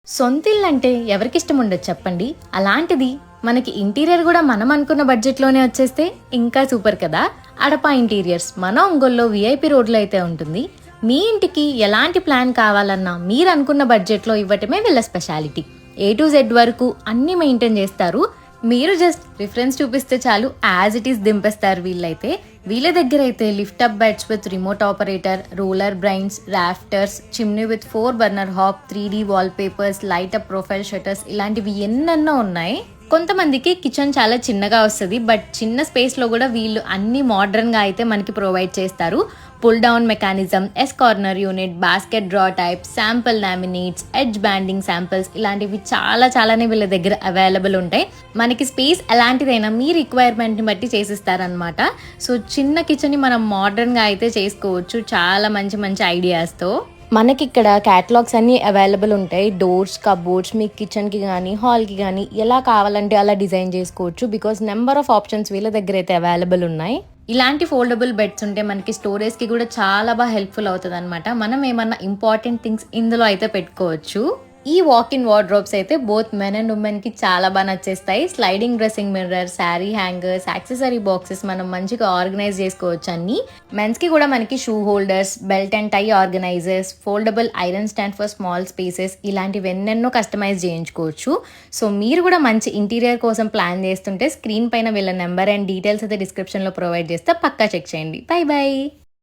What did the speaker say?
సొంతిల్లు అంటే ఎవరికిష్టం ఉండదు చెప్పండి. అలాంటిది మనకి ఇంటీరియర్ కూడా మనం అనుకున్న బడ్జెట్లోనే వచ్చేస్తే ఇంకా సూపర్ కదా. అడపా ఇంటీరియర్స్ మన ఒంగోలులో విఐపి రోడ్లో అయితే ఉంటుంది. మీ ఇంటికి ఎలాంటి ప్లాన్ కావాలన్నా మీరు అనుకున్న బడ్జెట్లో ఇవ్వటమే వీళ్ళ స్పెషాలిటీ. A to Z వరకు అన్ని మెయింటైన్ చేస్తారు. మీరు జస్ట్ రిఫరెన్స్ చూపిస్తే చాలు, యాజ్ ఇట్ ఈస్ దింపేస్తారు వీళ్ళైతే. వీళ్ళ దగ్గర అయితే lift up beds with remote operator, roller brains, rafters, chimney with 4 burner hop, 3D wall papers, light up profile shutters ఇలాంటివి ఎన్నెన్నో ఉన్నాయి. కొంతమందికి కిచెన్ చాలా చిన్నగా వస్తుంది, బట్ చిన్న స్పేస్లో కూడా వీళ్ళు అన్ని మోడర్న్గా అయితే మనకి ప్రొవైడ్ చేస్తారు. Pull down mechanism, S corner unit, basket draw type, sample laminates, edge banding samples ఇలాంటివి చాలానే వీళ్ళ దగ్గర అవైలబుల్ ఉంటాయి. మనకి స్పేస్ ఎలాంటిదైనా మీ రిక్వైర్మెంట్ని బట్టి చేసిస్తారనమాట. సో చిన్న కిచెన్ని మనం మోడర్న్గా అయితే చేసుకోవచ్చు చాలా మంచి ఐడియాస్తో. మనకి ఇక్కడ క్యాటలాగ్స్ అన్నీ అవైలబుల్ ఉంటాయి. డోర్స్, కబోర్డ్స్ మీ కిచెన్కి కానీ హాల్కి కానీ ఎలా కావాలంటే అలా డిజైన్ చేసుకోవచ్చు. బికాస్ నెంబర్ ఆఫ్ ఆప్షన్స్ వీళ్ళ దగ్గర అయితే అవైలబుల్ ఉన్నాయి. ఇలాంటి ఫోల్డబుల్ బెడ్స్ ఉంటే మనకి స్టోరేజ్కి కూడా చాలా బాగా హెల్ప్ఫుల్ అవుతుంది అనమాట. మనం ఏమన్నా ఇంపార్టెంట్ థింగ్స్ ఇందులో అయితే పెట్టుకోవచ్చు. ఈ వాక్ ఇన్ వార్డ్రోబ్స్ అయితే బోత్ మెన్ అండ్ ఉమెన్ కి చాలా బాగా నచ్చేస్తాయి. Sliding dressing mirror, sari hangers, accessory boxes మనం మంచిగా ఆర్గనైజ్ చేసుకోవచ్చు అన్ని. మెన్స్ కి కూడా మనకి shoe holders, belt and tie organisers, foldable iron stand for small spaces ఇలాంటివి ఎన్నెన్నో కస్టమైజ్ చేయించుకోవచ్చు. సో మీరు కూడా మంచి ఇంటీరియర్ కోసం ప్లాన్ చేస్తుంటే స్క్రీన్ పైన వీళ్ళ నెంబర్ అండ్ డీటెయిల్స్ అయితే డిస్క్రిప్షన్ లో ప్రొవైడ్ చేస్తే పక్కా చెక్ చేయండి. బై.